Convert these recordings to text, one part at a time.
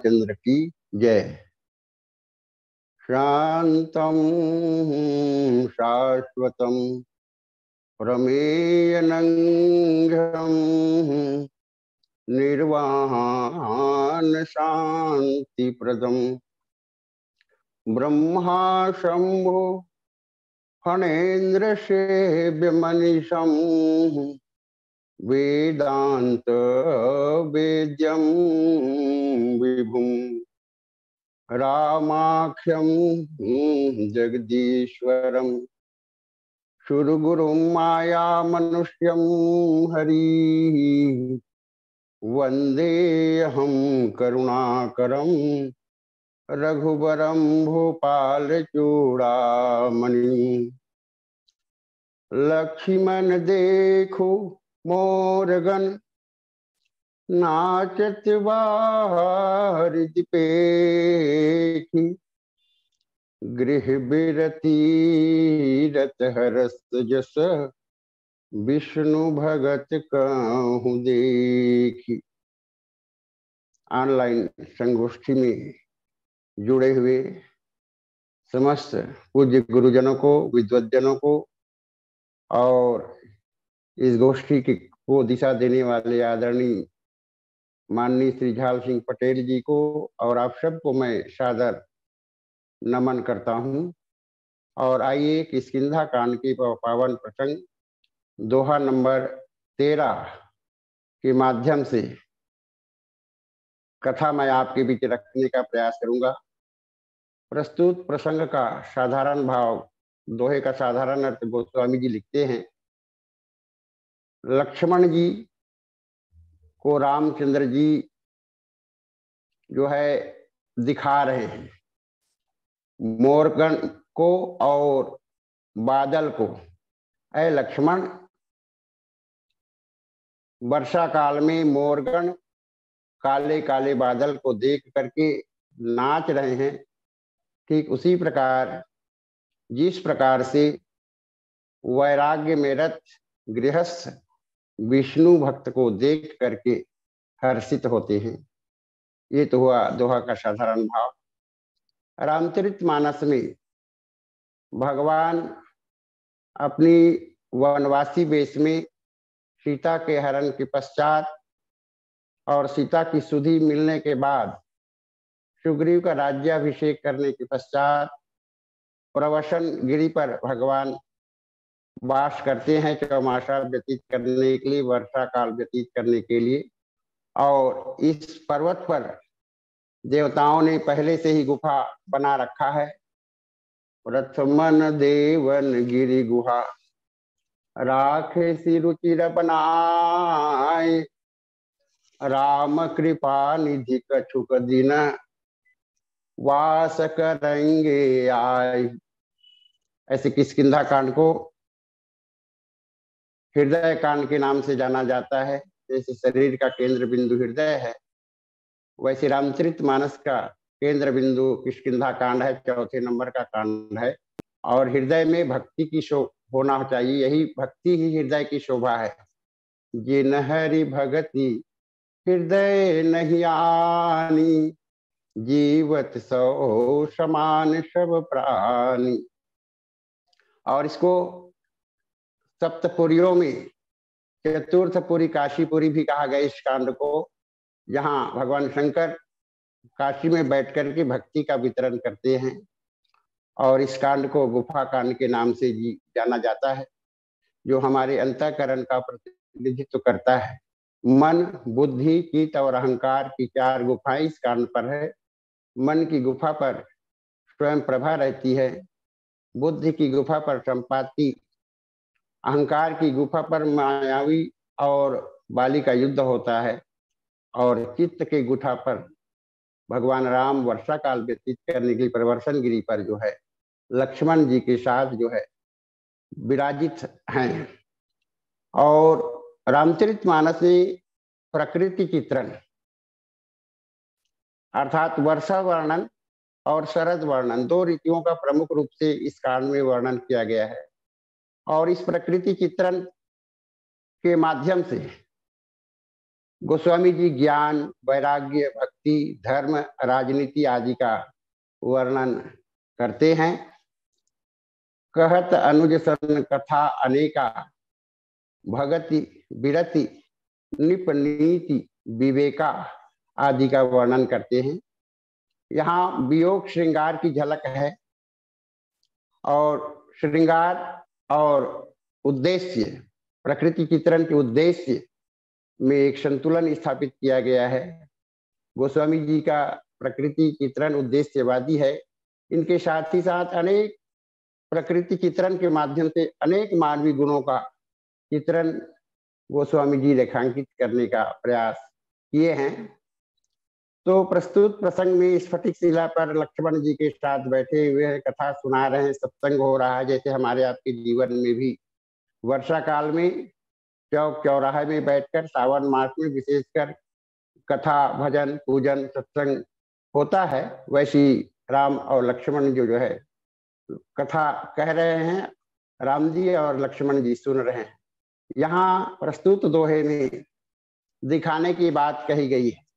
चंद्र की जय। शांतम शाश्वतम प्रमेयनंघ्रम निर्वाण शांति प्रदम ब्रह्मा शंभो फणेन्द्र सेव्यमनिशम वेदांत वेद्यम विभुम रामाख्यम जगदीश्वरम सुरगुरुं माया मनुष्यम हरि वंदेऽहं करुणाकरं रघुवरं भूपाल चूड़ामणि। लक्ष्मण देखो मोरगन नाचत वारिधि पेखी गृह बिरती रत हरस जस विष्णु भगत कहूँ देखी। ऑनलाइन संगोष्ठी में जुड़े हुए समस्त पूज्य गुरुजनों को, विद्वज्जनों को और इस गोष्ठी को दिशा देने वाले आदरणीय माननीय श्री झाल सिंह पटेल जी को और आप सबको मैं सादर नमन करता हूं। और आइए किष्किंधा कांड के पावन प्रसंग दोहा नंबर 13 के माध्यम से कथा मैं आपके बीच रखने का प्रयास करूंगा। प्रस्तुत प्रसंग का साधारण भाव, दोहे का साधारण अर्थ गोस्वामी जी लिखते हैं। लक्ष्मण जी को रामचंद्र जी जो है दिखा रहे हैं मोरगण को और बादल को। ऐ लक्ष्मण, वर्षा काल में मोरगण काले काले बादल को देख करके नाच रहे हैं। ठीक उसी प्रकार जिस प्रकार से वैराग्य में रत गृहस्थ विष्णु भक्त को देख करके हर्षित होते हैं। ये तो हुआ दोहा का साधारण भाव। रामचरितमानस में भगवान अपनी वनवासी वेश में सीता के हरण के पश्चात और सीता की सुधि मिलने के बाद सुग्रीव का राज्याभिषेक करने के पश्चात प्रवसन गिरि पर भगवान वास करते हैं, चौमासा व्यतीत करने के लिए, वर्षा काल व्यतीत करने के लिए। और इस पर्वत पर देवताओं ने पहले से ही गुफा बना रखा है। प्रथमन देवन गिरि गुहा राखे सी रुचिर बनाए राम कृपा निधि कछुक दिन वास करेंगे आए। ऐसे किष्किंधा कांड को हृदय कांड के नाम से जाना जाता है। जैसे शरीर का केंद्र बिंदु हृदय है, वैसे रामचरितमानस का केंद्र बिंदु किष्किंधा कांड है, चौथे नंबर का कांड है। और हृदय में भक्ति की होना चाहिए, यही भक्ति ही हृदय की शोभा है। जिन हरि भगति हृदय नहीं आनी जीवत सो समान सब प्राणी। और इसको सप्तपुरियों में चतुर्थपुरी काशीपुरी भी कहा गया इस कांड को, जहाँ भगवान शंकर काशी में बैठकर के भक्ति का वितरण करते हैं। और इस कांड को गुफा कांड के नाम से जाना जाता है, जो हमारे अंतःकरण का प्रतिनिधित्व करता है। मन, बुद्धि, चित्त और अहंकार की 4 गुफाएं इस कांड पर है। मन की गुफा पर स्वयं प्रभा रहती है, बुद्धि की गुफा पर संपाति, अहंकार की गुफा पर मायावी और बाली का युद्ध होता है, और चित्त के गुफा पर भगवान राम वर्षा काल व्यतीत करने के लिए प्रवर्षण गिरी पर जो है लक्ष्मण जी के साथ जो है विराजित हैं। और रामचरितमानस में प्रकृति चित्रण अर्थात वर्षा वर्णन और शरद वर्णन 2 ऋतुओं का प्रमुख रूप से इस कांड में वर्णन किया गया है। और इस प्रकृति चित्रण के माध्यम से गोस्वामी जी ज्ञान, वैराग्य, भक्ति, धर्म, राजनीति आदि का वर्णन करते हैं। कहत अनुज सन कथा अनेका, भगति विरति निप नीति विवेका आदि का वर्णन करते हैं। यहाँ वियोग श्रृंगार की झलक है, और श्रृंगार और उद्देश्य, प्रकृति चित्रण के उद्देश्य में एक संतुलन स्थापित किया गया है। गोस्वामी जी का प्रकृति चित्रण उद्देश्यवादी है। इनके साथ ही साथ अनेक प्रकृति चित्रण के माध्यम से अनेक मानवीय गुणों का चित्रण गोस्वामी जी रेखांकित करने का प्रयास किए हैं। तो प्रस्तुत प्रसंग में स्फटिक शिला पर लक्ष्मण जी के साथ बैठे हुए कथा सुना रहे हैं, सत्संग हो रहा है। जैसे हमारे आपके जीवन में भी वर्षा काल में चौक चौराहे में बैठकर सावन मास में विशेषकर कथा, भजन, पूजन, सत्संग होता है, वैसी राम और लक्ष्मण जो है कथा कह रहे हैं। राम जी और लक्ष्मण जी सुन रहे हैं। यहाँ प्रस्तुत दोहे में दिखाने की बात कही गई है।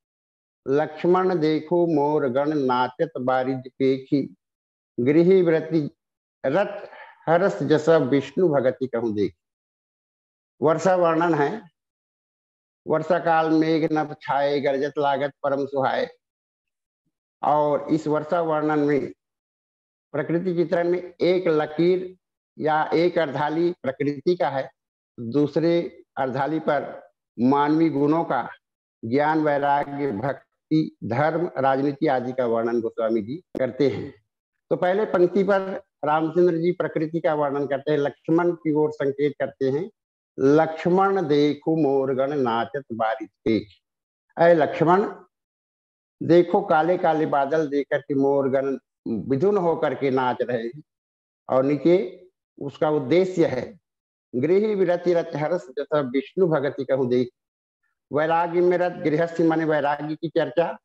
लक्ष्मण देखो मोर गण नाचत बारिज पेखी, गृही व्रति रथ हरस जसा विष्णु भगति कहूं देख। वर्षा वर्णन है। वर्षा काल मेघ नभ छाए, गरजत लागत परम सुहाए। और इस वर्षा वर्णन में प्रकृति चित्रण में एक लकीर या एक अर्धाली प्रकृति का है, दूसरे अर्धाली पर मानवीय गुणों का, ज्ञान, वैराग्य, भक्ति, धर्म, राजनीति आदि का वर्णन गोस्वामी जी करते हैं। तो पहले पंक्ति पर रामचंद्र जी प्रकृति का वर्णन करते हैं, लक्ष्मण की ओर संकेत करते हैं। लक्ष्मण देखो मोरगण नाचत बारिश पेख। अय लक्ष्मण, देखो काले काले बादल देकर के मोरगण विधुन होकर के नाच रहे हैं। और नीचे उसका उद्देश्य है गृह विरति रथ हर्ष जैसा विष्णु भगति कहूं देख। वैराग्य में रथ, गृहस्थ माने वैराग्य की चर्चा,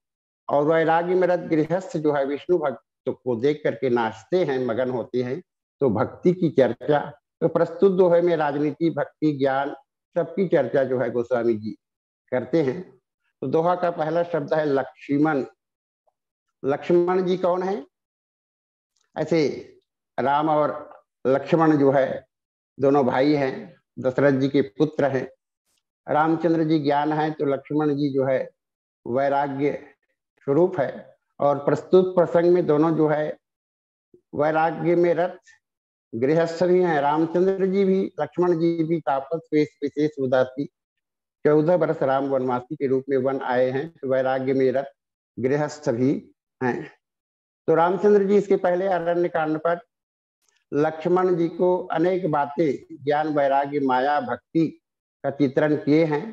और वैराग्य में रथ गृहस्थ जो है विष्णु भक्त को देख करके नाचते हैं, मगन होते हैं। तो भक्ति की चर्चा, तो प्रस्तुत दोहे में राजनीति, भक्ति, ज्ञान सबकी चर्चा जो है गोस्वामी जी करते हैं। तो दोहा का पहला शब्द है लक्ष्मण। लक्ष्मण जी कौन है? ऐसे राम और लक्ष्मण जो है दोनों भाई हैं, दशरथ जी के पुत्र हैं। रामचंद्र जी ज्ञान है, तो लक्ष्मण जी जो है वैराग्य स्वरूप है। और प्रस्तुत प्रसंग में दोनों जो है वैराग्य में रथ, गृहस्थ भी हैं। रामचंद्र जी भी, लक्ष्मण जी भी तापस वेश विशेष उदासी, 14 वर्ष राम वनवासी के रूप में वन आए हैं। तो वैराग्य में रथ, गृहस्थ भी हैं। तो रामचंद्र जी इसके पहले अरण्य कांड पर लक्ष्मण जी को अनेक बातें, ज्ञान, वैराग्य, माया, भक्ति का चित्रण किए हैं।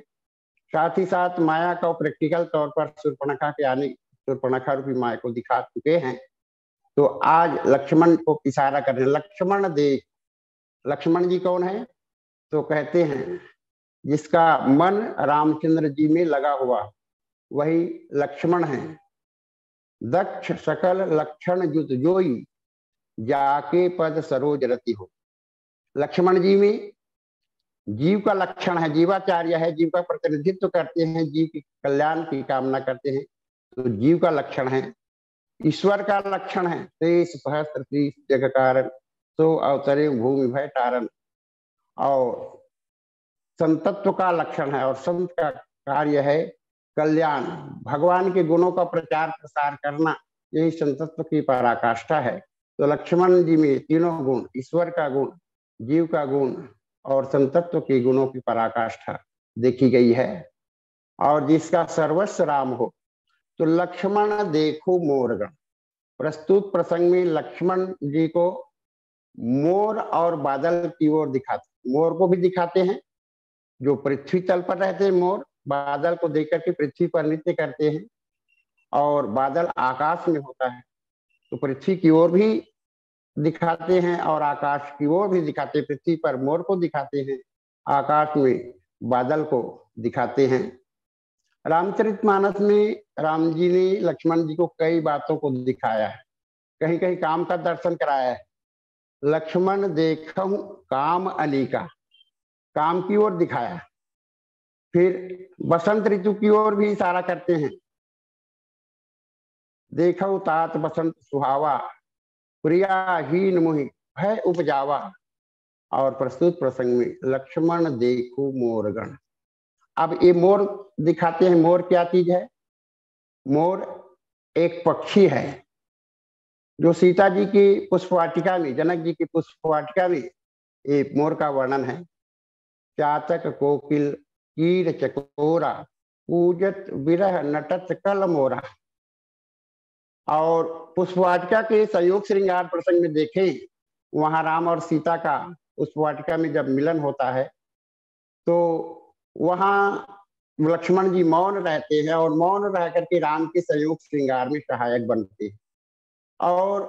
साथ ही साथ माया का प्रैक्टिकल तौर पर शूर्पणखा के आने, शूर्पणखा रूपी माया को दिखा चुके हैं। तो आज लक्ष्मण को इशारा कर रहे हैं, लक्ष्मण देख। लक्ष्मण जी कौन है? तो कहते हैं जिसका मन रामचंद्र जी में लगा हुआ वही लक्ष्मण है। दक्ष सकल लक्षण जुत जोई, जाके पद सरोज रति हो। लक्ष्मण जी में जीव का लक्षण है, जीवाचार्य है, जीव का प्रतिनिधित्व करते हैं, जीव की कल्याण की कामना करते हैं। तो जीव का लक्षण है। ईश्वर का लक्षण है शेष सहस्त्र शीश जग कारण, तो अवतरे भूमि भय तारण। और संतत्व का लक्षण है और संत का कार्य है कल्याण। भगवान के गुणों का प्रचार प्रसार करना, यही संतत्व की पराकाष्ठा है। तो लक्ष्मण जी में तीनों गुण, ईश्वर का गुण, जीव का गुण और संतत्व के गुणों की पराकाष्ठा देखी गई है। और जिसका सर्वस्व राम हो, तो लक्ष्मण देखो मोरगण। प्रस्तुत प्रसंग में लक्ष्मण जी को मोर और बादल की ओर दिखाते, मोर को भी दिखाते हैं जो पृथ्वी तल पर रहते हैं, मोर बादल को देख करके पृथ्वी पर नृत्य करते हैं, और बादल आकाश में होता है तो पृथ्वी की ओर भी दिखाते हैं और आकाश की ओर भी दिखाते हैं। पृथ्वी पर मोर को दिखाते हैं, आकाश में बादल को दिखाते हैं। रामचरितमानस में राम जी ने लक्ष्मण जी को कई बातों को दिखाया है, कहीं कहीं काम का दर्शन कराया है। लक्ष्मण देखहु काम अलीका, काम की ओर दिखाया। फिर बसंत ऋतु की ओर भी इशारा करते हैं, देखो तात बसंत सुहावा, प्रियाहीन मुहि भय उपजावा। और प्रस्तुत प्रसंग में लक्ष्मण देखो मोरगण। अब ये मोर दिखाते हैं। मोर क्या चीज है? मोर एक पक्षी है जो सीता जी की पुष्पवाटिका में, जनक जी की पुष्पवाटिका में ये मोर का वर्णन है। चातक कोकिल कीर चकोरा, पूजत विरह नटत कल मोरा। और पुष्पवाटिका के संयोग श्रृंगार प्रसंग में देखें, वहां राम और सीता का पुष्पवाटिका में जब मिलन होता है तो वहां लक्ष्मण जी मौन रहते हैं और मौन रह करके राम के संयोग श्रृंगार में सहायक बनते हैं। और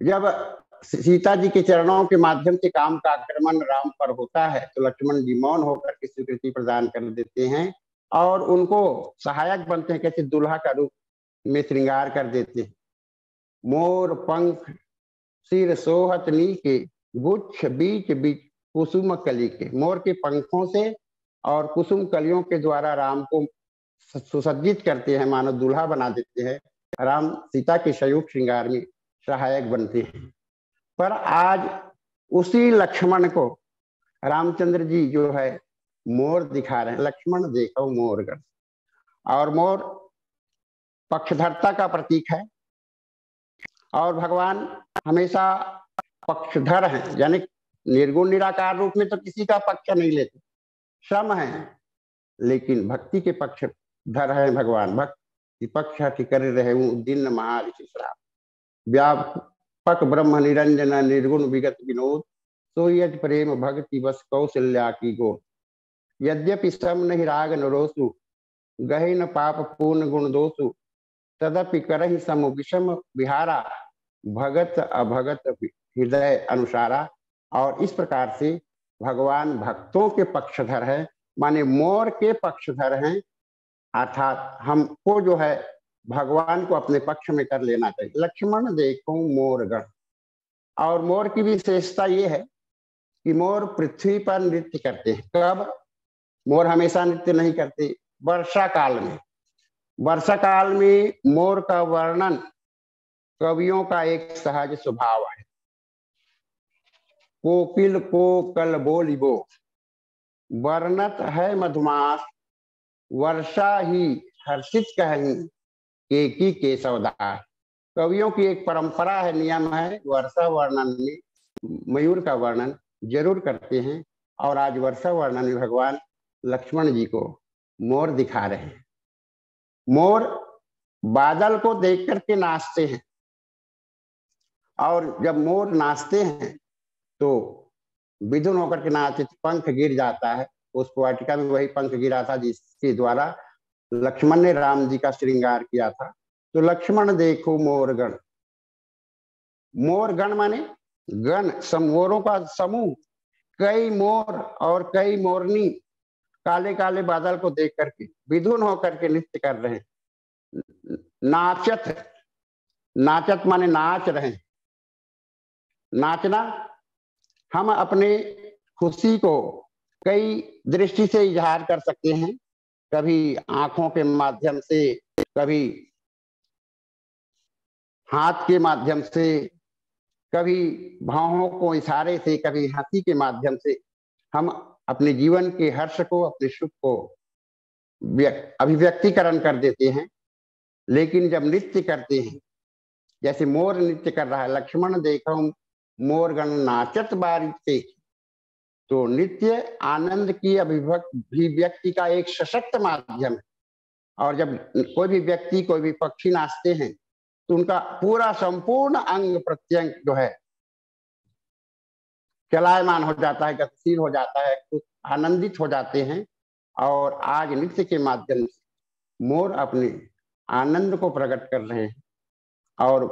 जब सीता जी के चरणों के माध्यम से काम का आक्रमण राम पर होता है तो लक्ष्मण जी मौन होकर के स्वीकृति प्रदान कर देते हैं और उनको सहायक बनते हैं, कैसे दुल्हा का रूप में श्रृंगार कर देते हैं। मोर पंख सिर सोहत नीके, गुच्छ बीच बीच कुसुम कली के। मोर के पंखों से और कुसुम कलियों के द्वारा राम को सुसज्जित करते हैं, मानो दूल्हा बना देते हैं। राम सीता के संयोग श्रृंगार में सहायक बनते हैं। पर आज उसी लक्ष्मण को रामचंद्र जी जो है मोर दिखा रहे हैं। लक्ष्मण देखो मोरगण। और मोर पक्षधरता का प्रतीक है और भगवान हमेशा पक्षधर हैं, यानी निर्गुण निराकार रूप में तो किसी का पक्ष नहीं लेते, सम है, लेकिन भक्ति के पक्षधर है भगवान। भक्ति पक्ष कर रहे दिन महाऋषि श्राप, व्यापक ब्रह्म निरंजन निर्गुण विगत विनोद, सोयज प्रेम भक्ति बस कौशल्या की गो। यद्यपि सम नहीं राग नरोसु, गहिन पाप पूर्ण गुण दोषु, तदपि करहि सम विषम विहारा, भगत अभगत हृदय अनुसारा। और इस प्रकार से भगवान भक्तों के पक्षधर है, माने मोर के पक्षधर हैं। अर्थात हमको जो है भगवान को अपने पक्ष में कर लेना चाहिए। लक्ष्मण देखो मोरगण। और मोर की विशेषता ये है कि मोर पृथ्वी पर नृत्य करते हैं। कब? मोर हमेशा नृत्य नहीं करते, वर्षा काल में। वर्षा काल में मोर का वर्णन कवियों का एक सहज स्वभाव है। कोकिल को कल बोलिबो, वर्णत है मधुमास, वर्षा ही हर्षित कहीं केकी केशवदास। कवियों की एक परंपरा है, नियम है, वर्षा वर्णन में मयूर का वर्णन जरूर करते हैं। और आज वर्षा वर्णन में भगवान लक्ष्मण जी को मोर दिखा रहे हैं। मोर बादल को देख करके नाचते हैं और जब मोर नाचते हैं तो विधुन होकर के नाचते, पंख गिर जाता है। उस वाटिका में वही पंख गिरा था जिसके द्वारा लक्ष्मण ने राम जी का श्रृंगार किया था। तो लक्ष्मण देखो मोरगण। मोरगण माने गण, मोरों का समूह। कई मोर और कई मोरनी काले काले बादल को देख करके विधुन होकर के नृत्य कर रहे हैं। नाचत, नाचत माने नाच रहे। नाचना, हम अपने खुशी को कई दृष्टि से इजहार कर सकते हैं, कभी आंखों के माध्यम से, कभी हाथ के माध्यम से, कभी भावों को इशारे से, कभी हंसी के माध्यम से हम अपने जीवन के हर्ष को, अपने सुख को अभिव्यक्तिकरण कर देते हैं। लेकिन जब नृत्य करते हैं, जैसे मोर नृत्य कर रहा है, लक्ष्मण देखो मोर गण नाचत बारिश से, तो नृत्य आनंद की अभिव्यक्ति का एक सशक्त माध्यम है। और जब कोई भी व्यक्ति, कोई भी पक्षी नाचते हैं तो उनका पूरा संपूर्ण अंग प्रत्यंग जो है चलायमान हो जाता है, गतिशील हो जाता है, आनंदित हो जाते हैं। और आज नृत्य के माध्यम से मोर अपने आनंद को प्रकट कर रहे हैं। और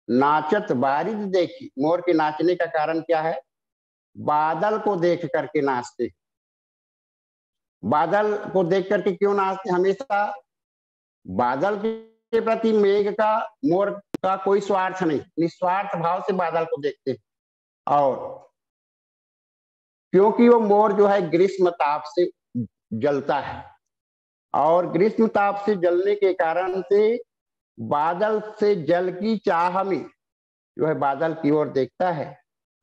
नाचत बारिश देखी, मोर के नाचने का कारण क्या है? बादल को देख करके नाचते। बादल को देख करके क्यों नाचते? हमेशा बादल के प्रति मेघ का, मोर का कोई स्वार्थ नहीं, निस्वार्थ भाव से बादल को देखते। और क्योंकि वो मोर जो है ग्रीष्म ताप से जलता है, और ग्रीष्म ताप से जलने के कारण से बादल से जल की चाह में जो है बादल की ओर देखता है।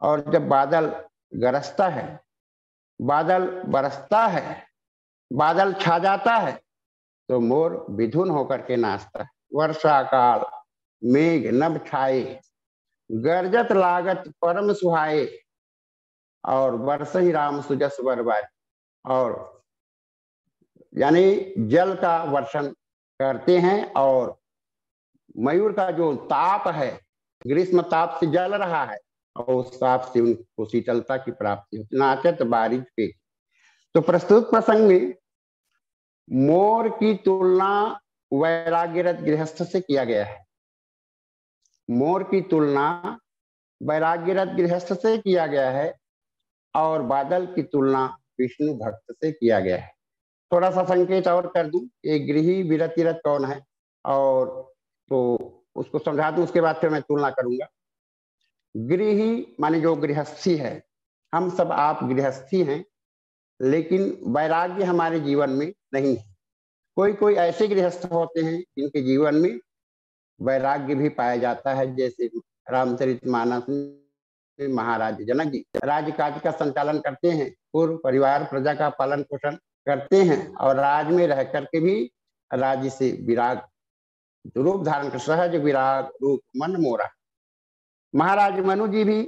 और जब बादल गरजता है, बादल बरसता है, बादल छा जाता है, तो मोर विधुन होकर के नाचता है। वर्षा काल मेघ नभ छाए, गरजत लागत परम सुहाए, और वर्ष ही राम सुजस बरबाए। और यानी जल का वर्षण करते हैं, और मयूर का जो ताप है, ग्रीष्म ताप से जल रहा है, और उस ताप से उनको शीतलता की प्राप्ति होती। नाचत बारिश पे। तो प्रस्तुत प्रसंग में मोर की तुलना वैराग्यरत गृहस्थ से किया गया है। मोर की तुलना वैराग्यरत गृहस्थ से किया गया है, और बादल की तुलना विष्णु भक्त से किया गया है। थोड़ा सा संकेत और कर दूं, एक गृही विरतिरत कौन है, और तो उसको समझा दूं, उसके बाद फिर मैं तुलना करूंगा। गृही माने जो गृहस्थी है, हम सब आप गृहस्थी हैं, लेकिन वैराग्य हमारे जीवन में नहीं है। कोई कोई ऐसे गृहस्थ होते हैं जिनके जीवन में वैराग्य भी पाया जाता है। जैसे रामचरितमानस में महाराज जनक जी राजकाज का संचालन करते हैं, पूर्व परिवार प्रजा का पालन पोषण करते हैं, और राज में रह करके भी राज्य से विराग रूप धारण कर, सहज विराग रूप मन मोरा। महाराज मनु जी भी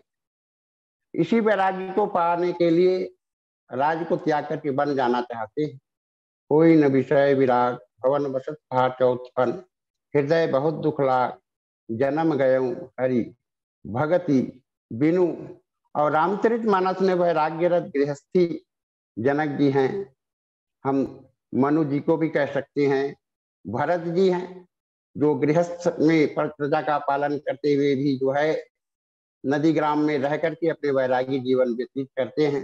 इसी वैराग्य को पाने के लिए राज को त्याग करके वन जाना चाहते हैं। कोई न विषय विराग, भवन बसत चौथन, हृदय बहुत दुख लाग, जन्म गयऊं हरि भगति बिनु। और रामचरित मानस में वैराग्यरत गृहस्थी जनक जी हैं। हम मनु जी को भी कह सकते हैं। भरत जी हैं जो गृहस्थ में प्रजा का पालन करते हुए भी जो है नदी ग्राम में रह करके अपने वैरागी जीवन व्यतीत करते हैं।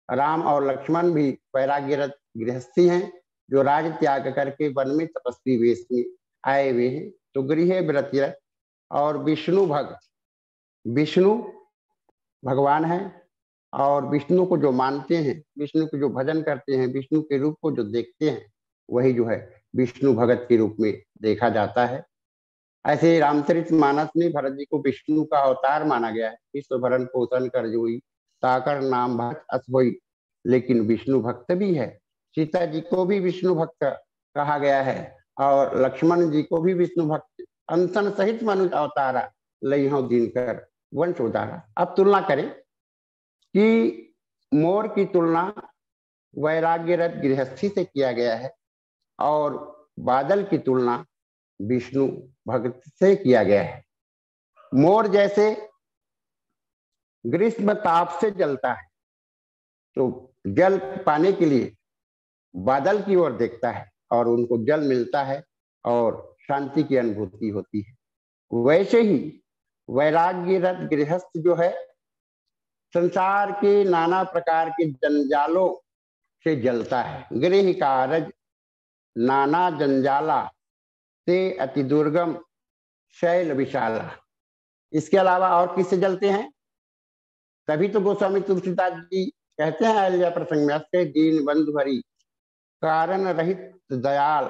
राम और लक्ष्मण भी वैराग्यरत गृहस्थी हैं जो राज त्याग करके वन में तपस्वी वेश में आए हुए हैं। तो गृह व्रतरत। और विष्णु भक्त, विष्णु भगवान है, और विष्णु को जो मानते हैं, विष्णु को जो भजन करते हैं, विष्णु के रूप को जो देखते हैं, वही जो है विष्णु भगत के रूप में देखा जाता है। ऐसे रामचरित मानस में भरत जी को विष्णु का अवतार माना गया है। विश्व भरण पोषण कर जोई, ताकर नाम भक्त अस होई, लेकिन विष्णु भक्त भी है। सीता जी को भी विष्णु भक्त कहा गया है, और लक्ष्मण जी को भी विष्णु भक्त। अंसन सहित मनुष्य अवतारा, लइहो दिनकर वंश उदारा। अब तुलना करें कि मोर की तुलना वैराग्यरत गृहस्थी से किया गया है, और बादल की तुलना विष्णु भक्त से किया गया है। मोर जैसे ग्रीष्म ताप से जलता है, तो जल पाने के लिए बादल की ओर देखता है, और उनको जल मिलता है और शांति की अनुभूति होती है। वैसे ही वैराग्यरत गृहस्थ जो है संसार के नाना प्रकार के जंजालों से जलता है। गृह कारज नाना जंजाला से अति दुर्गम शैल विशाला। इसके अलावा और किससे जलते हैं? तभी तो गोस्वामी तुलसीदास जी कहते हैं अहिल्या प्रसंग में, अस्ते दीन बंधु हरि कारण रहित दयाल,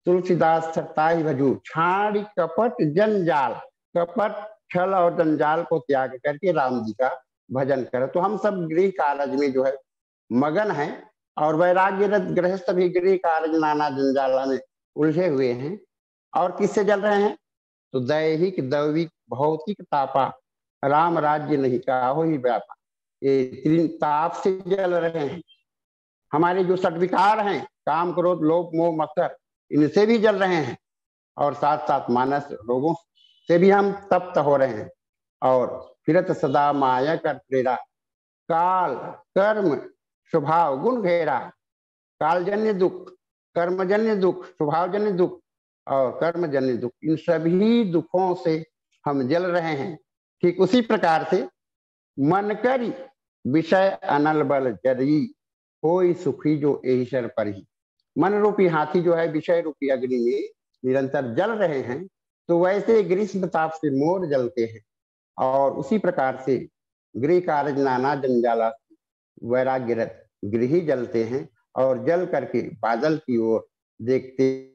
तुलसीदास सत्ताई भजू छाड़ी कपट जंजाल। कपट छल और जंजाल को त्याग करके राम जी का भजन करो। तो हम सब गृह कारज में जो है मगन हैं और वैराग्य गृहस्थ भी गृह कार्य नाना जंजाला में उलझे हुए हैं। और किससे जल रहे हैं? तो दैहिक दैविक भौतिक तापा राम राज्य नहीं का हो ही व्यापा, ये तीन ताप से जल रहे हैं। हमारे जो सद्विकार हैं काम क्रोध लोभ मोह मत्सर, इनसे भी जल रहे हैं और साथ साथ मानस रोगों से भी हम तप्त हो रहे हैं। और फिरत सदा माया कर प्रेरा काल कर्म स्वभाव गुण घेरा, कालजन्य दुख कर्मजन्य दुख स्वभावजन्य दुख और कर्मजन्य दुख, इन सभी दुखों से हम जल रहे हैं। ठीक उसी प्रकार से मन करी विषय अनल बल जरी कोई सुखी जो ईश्वर पर ही, मन रूपी हाथी जो है विषय रूपी अग्नि में निरंतर जल रहे हैं। तो वैसे ग्रीष्म ताप से मोर जलते हैं और उसी प्रकार से गृह कार्य नाना जंजाला वैराग्य गृही जलते हैं और जल करके बादल की ओर देखते।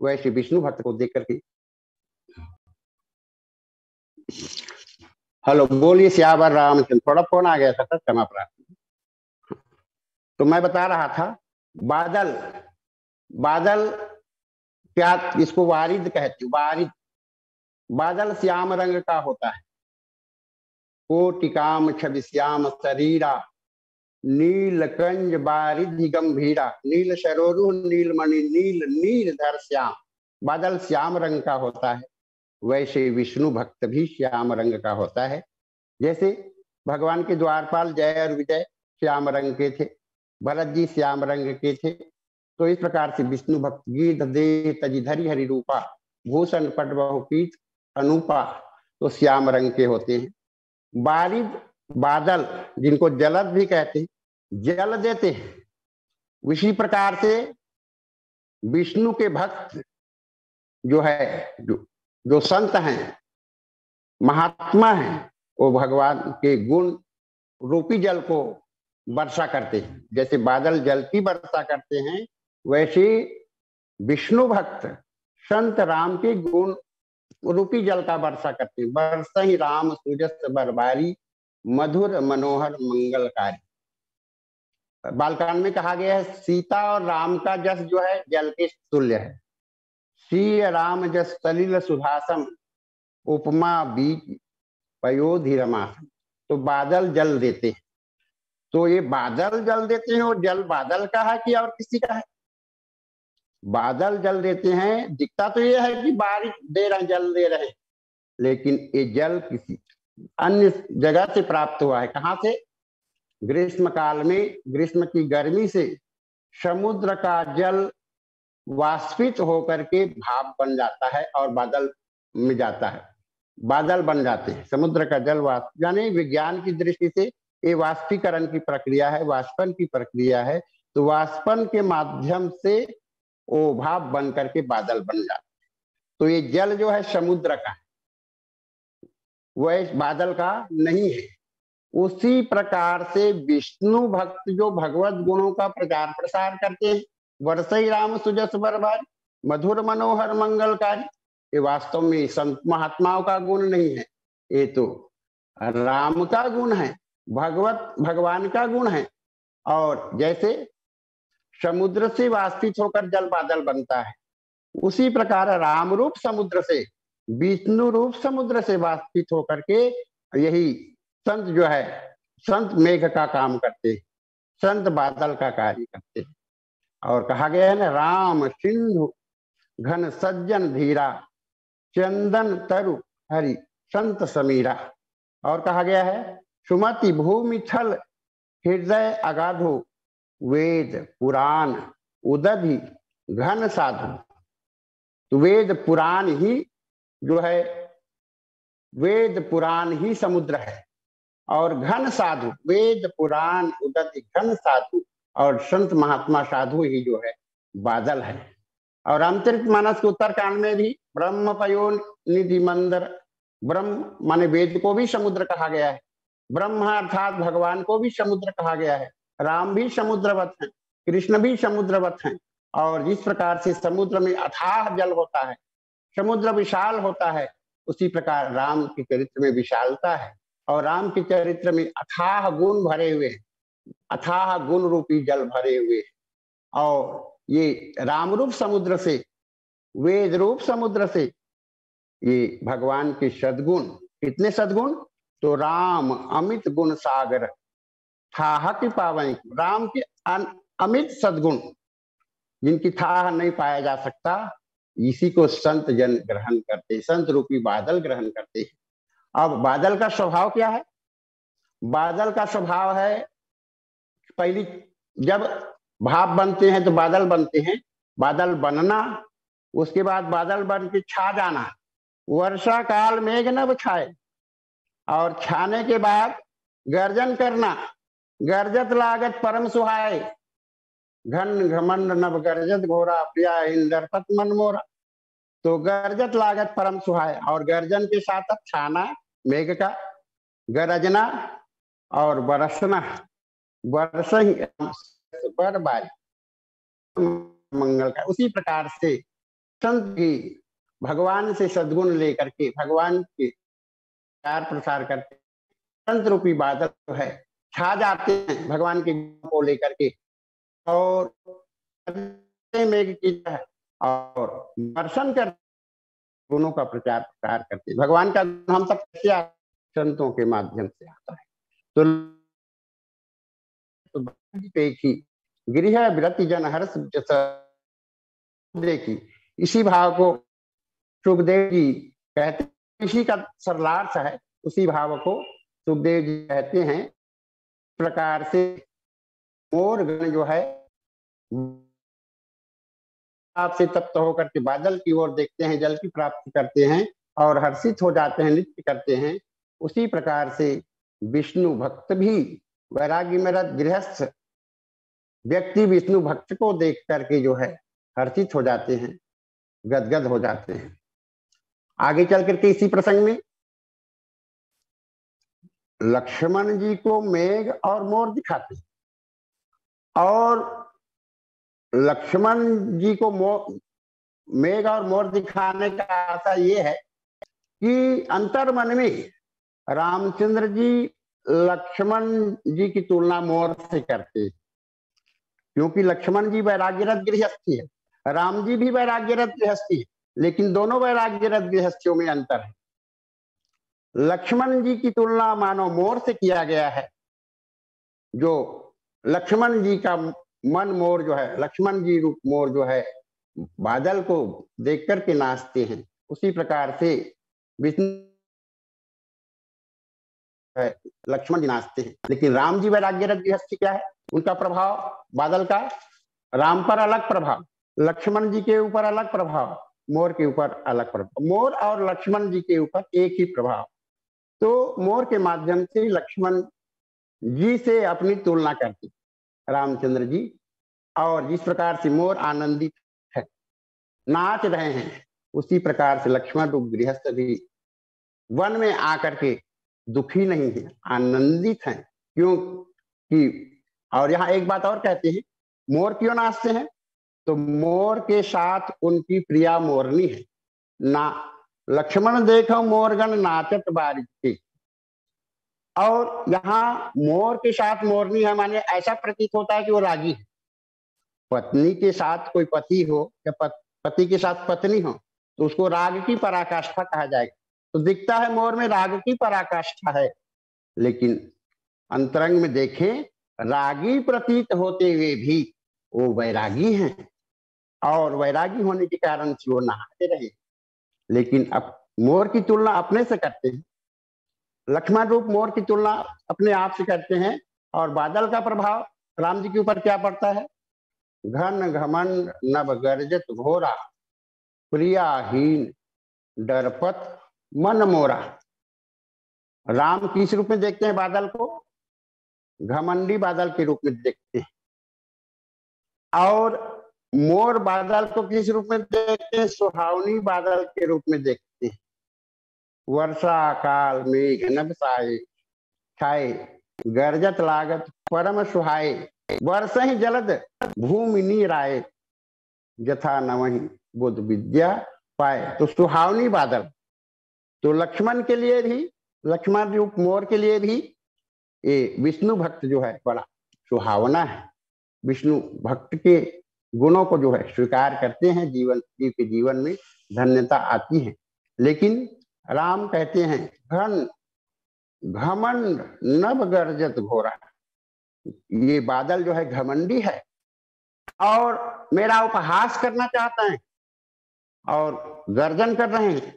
वैसे विष्णु भक्त को देख करके, हेलो बोलिए श्यावर रामचंद्र, थोड़ा फोन आ गया था सर, क्षमा प्रार्थना। तो मैं बता रहा था बादल, बादल क्या इसको वारिद कहते, वारिद बादल श्याम रंग का होता है। कोटिकाम छवि श्याम शरीरा नील कंज बारिधि गंभीरा नील सरोरु नीलमणि नील नील धर श्याम, बादल श्याम रंग का होता है। वैसे विष्णु भक्त भी श्याम रंग का होता है। जैसे भगवान के द्वारपाल जय और विजय श्याम रंग के थे, भरत जी श्याम रंग के थे। तो इस प्रकार से विष्णु भक्त गीत दे तजिधरी हरि रूपा भूषण पट बहुपीत अनूपा, तो श्याम रंग के होते हैं। बारिद बादल जिनको जलद भी कहते हैं, जल देते हैं। इसी प्रकार से विष्णु के भक्त जो है, जो संत हैं महात्मा हैं, वो भगवान के गुण रूपी जल को वर्षा करते हैं। जैसे बादल जल की वर्षा करते हैं, वैसे विष्णु भक्त संत राम के गुण रूपी जल का वर्षा करते हैं। वर्षा ही राम सुजस बरबारी मधुर मनोहर मंगलकारी। बालकांड में कहा गया है सीता और राम का जस जो है जल के तुल्य है। सी राम जस सलिल सुधासम उपमा बीज पयोधिरमासम, तो बादल जल देते हैं। तो ये बादल जल देते हैं, और जल बादल का है कि और किसी का है? बादल जल देते हैं। दिखता तो ये है कि बारिश दे रहे, जल दे रहे, लेकिन ये जल किसी अन्य जगह से प्राप्त हुआ है। कहाँ से? ग्रीष्म काल में ग्रीष्म की गर्मी से समुद्र का जल वाष्पित होकर के भाप बन जाता है और बादल में जाता है, बादल बन जाते हैं। समुद्र का जल वाष्प, यानी विज्ञान की दृष्टि से ये वाष्पीकरण की प्रक्रिया है, वाष्पन की प्रक्रिया है। तो वाष्पन के माध्यम से वो भाप बन करके बादल बन जाता है। तो ये जल जो है समुद्र का, वह बादल का नहीं है। उसी प्रकार से विष्णु भक्त जो भगवत गुणों का प्रचार प्रसार करते हैं, वर्षई राम सुजस बरबारी मधुर मनोहर मंगलकारी, ये वास्तव में संत महात्माओं का गुण नहीं है, ये तो राम का गुण है, भगवान का गुण है। और जैसे समुद्र से वाष्पित होकर जल बादल बनता है, उसी प्रकार राम रूप समुद्र से विष्णु रूप समुद्र से वाष्पित होकर के यही संत जो है, संत मेघ का काम करते हैं, संत बादल का कार्य करते हैं। और कहा गया है ना, राम सिंधु घन सज्जन धीरा चंदन तरु हरि संत समीरा। और कहा गया है सुमति भूमि थल हृदय अगाधो वेद पुराण उदधि घन साधु। तो वेद पुराण ही जो है, वेद पुराण ही समुद्र है, और घन साधु, वेद पुराण उदधि घन साधु, और संत महात्मा साधु ही जो है बादल है। और रामचरितमानस के उत्तरकांड में भी ब्रह्म पयो निधि मंदर, ब्रह्म माने वेद को भी समुद्र कहा गया है, ब्रह्म अर्थात भगवान को भी समुद्र कहा गया है, राम भी समुद्रवत हैं, कृष्ण भी समुद्रवत हैं। और जिस प्रकार से समुद्र में अथाह जल होता है, समुद्र विशाल होता है, उसी प्रकार राम के चरित्र में विशालता है और राम के चरित्र में अथाह गुण भरे हुए हैं, अथाह गुण रूपी जल भरे हुए हैं। और ये राम रूप समुद्र से, वेद रूप समुद्र से ये भगवान के सद्गुण, कितने सद्गुण, तो राम अमित गुण सागर थाह की पावन, राम के अमित सद्गुण जिनकी थाह नहीं पाया जा सकता, इसी को संत जन ग्रहण करते, संत रूपी बादल ग्रहण करते हैं। अब बादल का स्वभाव क्या है? बादल का स्वभाव है, पहली जब भाप बनते हैं तो बादल बनते हैं, बादल बनना, उसके बाद बादल बन के छा जाना, वर्षा काल मेघ नभ छाए, और छाने के बाद गर्जन करना, गर्जत लागत परम सुहाए, घन घमंड नभ गर्जत घोरा प्रिया इंदर पत मन मोरा। तो गर्जत लागत परम सुहाए, और गर्जन के साथ छाना मेघ का, गरजना और बरसना, बरस ही बर्फबारी मंगल का। उसी प्रकार से संत भी भगवान से सद्गुण लेकर के भगवान के प्यार प्रसार करते, संत रूपी बादल जो है छा जाते हैं भगवान के गुण को लेकर के, और मेघ की और दर्शन कर गुणों का प्रचार प्रसार करते। भगवान का गुण हम तक कैसे संतों के माध्यम से आता है। तो देखी गृह व्रति जन हर्ष देखी, इसी भाव को सुखदेव जी कहते, इसी का सरलार्थ है, उसी भाव को सुखदेव जी कहते हैं। प्रकार से मोर गण जो है आपसे तप्त होकर के बादल की ओर देखते हैं, जल की प्राप्ति करते हैं और हर्षित हो जाते हैं, नृत्य करते हैं। उसी प्रकार से विष्णु भक्त भी वैराग्य में रत गृहस्थ व्यक्ति विष्णु भक्त को देख करके जो है हर्षित हो जाते हैं, गदगद हो जाते हैं। आगे चल करके इसी प्रसंग में लक्ष्मण जी को मेघ और मोर दिखाते हैं, और लक्ष्मण जी को मेघ और मोर दिखाने का आशा ये है कि अंतर मन में रामचंद्र जी लक्ष्मण जी की तुलना मोर से करते हैं, क्योंकि लक्ष्मण जी वैराग्यरत गृहस्थी है, राम जी भी वैराग्यरत गृहस्थी है, लेकिन दोनों वैराग्यरत गृहस्थियों में अंतर है। लक्ष्मण जी की तुलना मानो मोर से किया गया है, जो लक्ष्मण जी का मन मोर जो है, लक्ष्मण जी रूप मोर जो है बादल को देख करके नाचते हैं, उसी प्रकार से विष्णु लक्ष्मण जी नाचते हैं। लेकिन राम जी वैराग्यरत गृहस्थी क्या है, उनका प्रभाव बादल का राम पर अलग प्रभाव, लक्ष्मण जी के ऊपर अलग प्रभाव, मोर के ऊपर अलग प्रभाव, मोर और लक्ष्मण जी के ऊपर एक ही प्रभाव। तो मोर के माध्यम से लक्ष्मण जी से अपनी तुलना करते रामचंद्र जी, और जिस प्रकार से मोर आनंदित है, नाच रहे हैं, उसी प्रकार से लक्ष्मण रूप गृहस्थ भी वन में आकर के दुखी नहीं है, आनंदित हैं। क्यों कि, और यहाँ एक बात और कहते हैं, मोर क्यों नाचते हैं, तो मोर के साथ उनकी प्रिया मोरनी है ना। लक्ष्मण देखो मोरगन नाचत बारिश के, और यहाँ मोर के साथ मोरनी है, माने ऐसा प्रतीत होता है कि वो रागी है। पत्नी के साथ कोई पति हो या पति के साथ पत्नी हो तो उसको राग की पराकाष्ठा कहा जाएगा। तो दिखता है मोर में राग की पराकाष्ठा है, लेकिन अंतरंग में देखें, रागी प्रतीत होते हुए भी वो वैरागी हैं, और वैरागी होने के कारण से वो नहाते रहे। लेकिन अब मोर की तुलना अपने से करते हैं, लक्ष्मण रूप मोर की तुलना अपने आप से करते हैं, और बादल का प्रभाव राम जी के ऊपर क्या पड़ता है, घन घमंड नभ गर्जत घोरा प्रियाहीन डरपत मन मोरा। राम किस रूप में देखते हैं बादल को, घमंडी बादल के रूप में देखते हैं, और मोर बादल को किस रूप में देखते हैं? सुहावनी बादल के रूप में देखते हैं। वर्षा काल मेघ नभ साए, छाए गरजत लागत परम सुहाए, वर्ष ही जलद भूमि नीर आए, जथा नवहि बुद्ध विद्या पाए। तो सुहावनी बादल, तो लक्ष्मण के लिए भी, लक्ष्मण रूप मोर के लिए भी ये विष्णु भक्त जो है बड़ा सुहावना है। विष्णु भक्त के गुणों को जो है स्वीकार करते हैं, जीव के जीवन में धन्यता आती है। लेकिन राम कहते हैं घन घमंड नभ गर्जत घोरा, ये बादल जो है घमंडी है और मेरा उपहास करना चाहता है और गर्जन कर रहे हैं।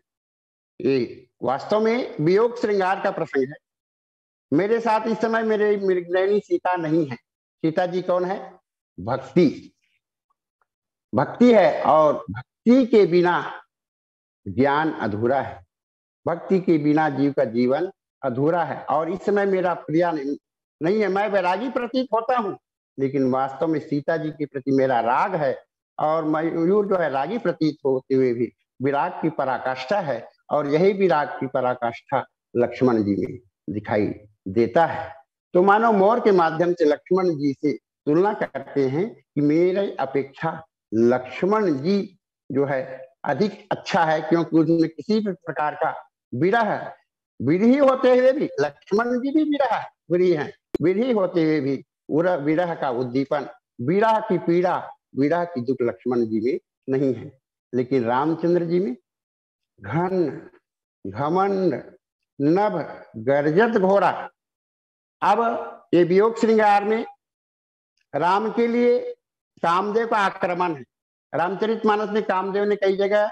ये वास्तव में वियोग श्रृंगार का प्रसंग है। मेरे साथ इस समय मेरे मृगनयनी सीता नहीं है। सीता जी कौन है? भक्ति, भक्ति है, और भक्ति के बिना ज्ञान अधूरा है, भक्ति के बिना जीव का जीवन अधूरा है। और इस समय मेरा प्रिया नहीं है, मैं वैरागी प्रतीत होता हूँ, लेकिन वास्तव में सीता जी के प्रति मेरा राग है। और मयूर जो है रागी प्रतीत होते हुए भी विराग की पराकाष्ठा है, और यही विराग की पराकाष्ठा लक्ष्मण जी में दिखाई देता है। तो मानो मोर के माध्यम से लक्ष्मण जी से तुलना करते हैं कि मेरे अपेक्षा लक्ष्मण जी जो है अधिक अच्छा है, क्योंकि उसमें किसी भी प्रकार का विरह, विरही होते हुए भी लक्ष्मण जी भी विरही है, विरही होते हुए भी विरह का उद्दीपन, विरह की पीड़ा, विरह की दुख लक्ष्मण जी में नहीं है। लेकिन रामचंद्र जी में घन घमंड नभ गर्जत घोड़ा। अब ये वियोग श्रृंगार में राम के लिए कामदेव का आक्रमण है। रामचरितमानस में कामदेव ने कई जगह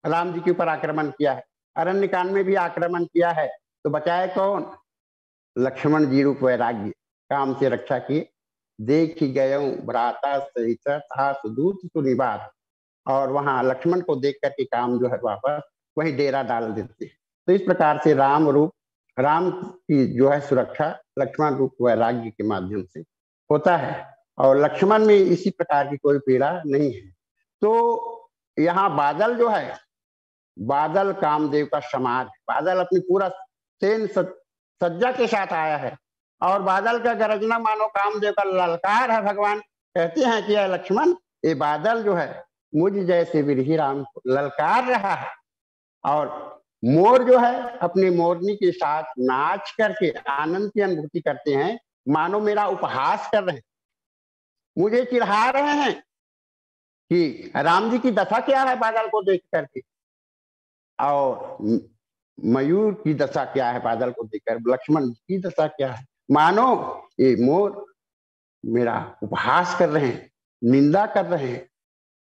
राम जी के ऊपर आक्रमण किया है, अरण्य कांड में भी आक्रमण किया है। तो बचाए कौन? लक्ष्मण जी रूप वैराग्य, काम से रक्षा किए। देख ही गयऊं भ्राता सहित था सुदूत सुनिबात, और वहां लक्ष्मण को देख करके काम जो है वापस वही डेरा डाल देते हैं। तो इस प्रकार से राम रूप, राम की जो है सुरक्षा लक्ष्मण रूप वैराग्य के माध्यम से होता है, और लक्ष्मण में इसी प्रकार की कोई पीड़ा नहीं है। तो यहाँ बादल जो है, बादल कामदेव का समाज, बादल अपनी पूरा सेन सज्जा के साथ आया है, और बादल का गरजना मानो कामदेव का ललकार है। भगवान कहते हैं कि लक्ष्मण, ये बादल जो है मुझ जैसे विरही राम को ललकार रहा है, और मोर जो है अपने मोरनी के साथ नाच करके आनंद की अनुभूति करते हैं, मानो मेरा उपहास कर रहे हैं, मुझे चिढ़ा रहे हैं कि राम जी की दशा क्या है बादल को देख करके, और मयूर की दशा क्या है बादल को देखकर, लक्ष्मण की दशा क्या है, मानो ये मोर मेरा उपहास कर रहे हैं, निंदा कर रहे हैं।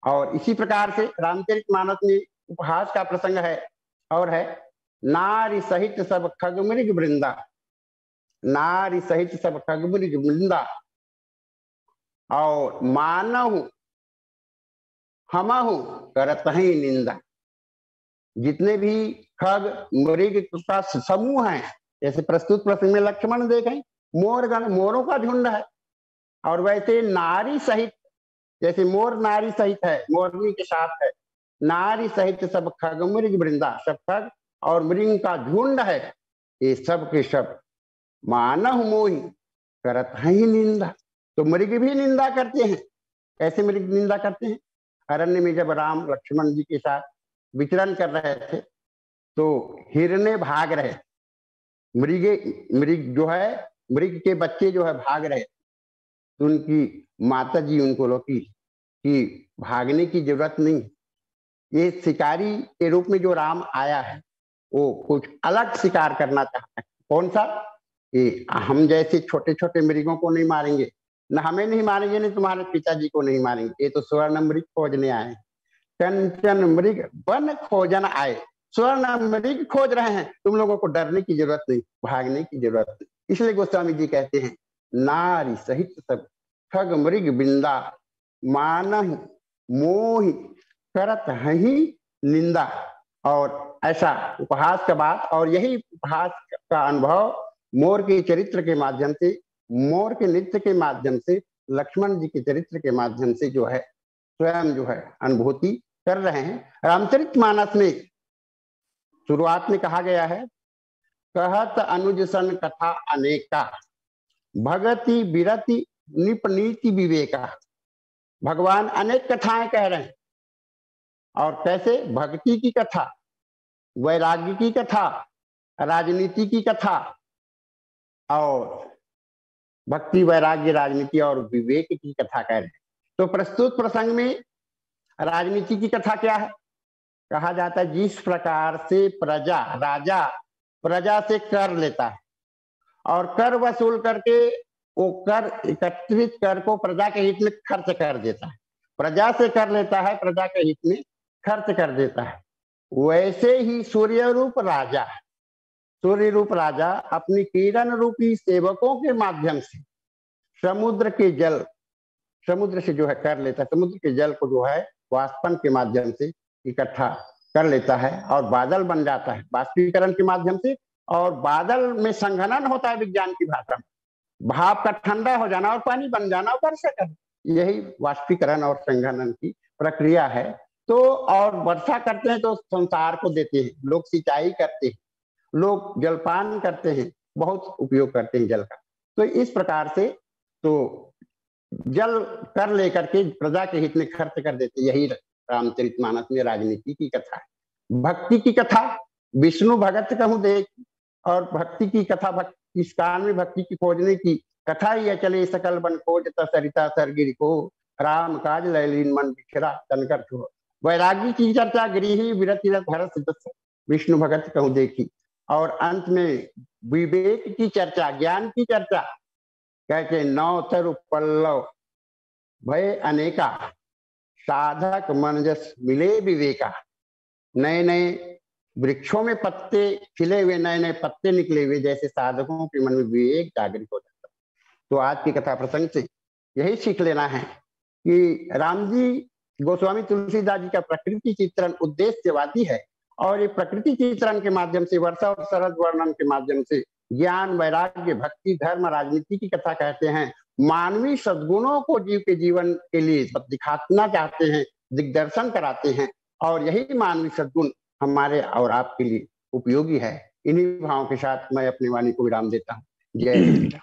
और इसी प्रकार से रामचरितमानस में उपहास का प्रसंग है, और है नारी सहित सब खगमृग वृंदा, नारी सहित सब खगमृग वृंदा, और मानहु हमहु करत ही निंदा। जितने भी खग मृग का समूह है, जैसे प्रस्तुत प्रसंग में लक्ष्मण देखें मोरगण, मोरों का झुंड है, और वैसे नारी सहित, जैसे मोर नारी सहित है, मोरनी के साथ है, नारी सहित सब खग मृग वृंदा, सब खग और मृग का झुंड है, ये सब के सब मानव मोहि करत ही निंदा। तो मृग भी निंदा करते हैं। कैसे मृग निंदा करते हैं? अरण्य में जब राम लक्ष्मण जी के साथ विचरण कर रहे थे, तो हिरने भाग रहे, मृग जो है, मृग के बच्चे जो है भाग रहे, तो उनकी माता जी उनको रोकी कि भागने की जरूरत नहीं, ये शिकारी के रूप में जो राम आया है वो कुछ अलग शिकार करना चाहता है। कौन सा? ये हम जैसे छोटे छोटे मृगों को नहीं मारेंगे, न हमें नहीं मारेंगे, नहीं तुम्हारे पिताजी को नहीं मारेंगे, ये तो स्वर्ण मृग खोजने आए, कंचन मृग वन खोजन आए, स्वर्ण मृग खोज रहे हैं, तुम लोगों को डरने की जरूरत नहीं, भागने की जरूरत नहीं। इसलिए गोस्वामी जी कहते हैं नारी सहित सब खग मृग बिंदा, मानह मोहि करत ही निंदा। और ऐसा उपहास का बात, और यही उपहास का अनुभव मोर के चरित्र के माध्यम से, मोर के नृत्य के माध्यम से, लक्ष्मण जी के चरित्र के माध्यम से जो है स्वयं जो है अनुभूति कर रहे हैं। रामचरितमानस में शुरुआत में कहा गया है, कहत अनुज सन कथा अनेका, भगति विरति निपनीति विवेका। भगवान अनेक कथाएं कह रहे हैं, और कैसे? भक्ति की कथा, वैराग्य की कथा, राजनीति की कथा, और भक्ति वैराग्य राजनीति और विवेक की कथा कह रहे हैं। तो प्रस्तुत प्रसंग में राजनीति की कथा क्या है? कहा जाता है जिस प्रकार से राजा प्रजा से कर लेता है और कर वसूल करके वो कर एकत्रित कर को प्रजा के हित में खर्च कर देता है, प्रजा से कर लेता है, प्रजा के हित में खर्च कर देता है, वैसे ही सूर्य रूप राजा अपनी किरण रूपी सेवकों के माध्यम से समुद्र से जो है कर लेता है, समुद्र के जल को जो है वाष्पन के माध्यम से इकट्ठा कर लेता है और बादल बन जाता है वाष्पीकरण के माध्यम से। और बादल में संघनन होता है विज्ञान की भाषा में, भाप का ठंडा हो जाना और पानी बन जाना और वर्षा करना, यही वाष्पीकरण और संघनन की प्रक्रिया है। तो और वर्षा करते हैं तो संसार को देते हैं, लोग सिंचाई करते हैं, लोग जलपान करते हैं, बहुत उपयोग करते हैं जल का। तो इस प्रकार से तो जल कर लेकर के प्रजा के हित में खर्च कर देते, यही रामचरितमानस में राजनीति की कथा है। भक्ति की कथा, विष्णु भगत कहूं देख, और भक्ति की कथा, इस काल में भक्ति की खोजने की कथा ही है। चले सकल बन खोज सरिता सरगिर को, राम काज लैलीन मन बिखरा तनकर छो। वैराग्य की चर्चा, गृही विरति हरस विष्णु भगत कहूं देखी। और अंत में विवेक की चर्चा, ज्ञान की चर्चा, कहते नौ तरु पल्लव भय अनेका, साधक मनजस मिले विवेका। नए नए वृक्षों में पत्ते खिले हुए, नए नए पत्ते निकले हुए, जैसे साधकों के मन में विवेक जागृत हो जाता है। तो आज की कथा प्रसंग से यही सीख लेना है कि राम जी गोस्वामी तुलसीदास जी का प्रकृति चित्रण उद्देश्यवादी है, और ये प्रकृति चित्रण के माध्यम से, वर्षा और शरद वर्णन के माध्यम से ज्ञान वैराग्य भक्ति धर्म राजनीति की कथा कहते हैं। मानवीय सद्गुणों को जीव के जीवन के लिए दिखाना चाहते हैं, दिग्दर्शन कराते हैं, और यही मानवीय सद्गुण हमारे और आपके लिए उपयोगी है। इन्हीं भावों के साथ मैं अपनी वाणी को विराम देता हूँ। जय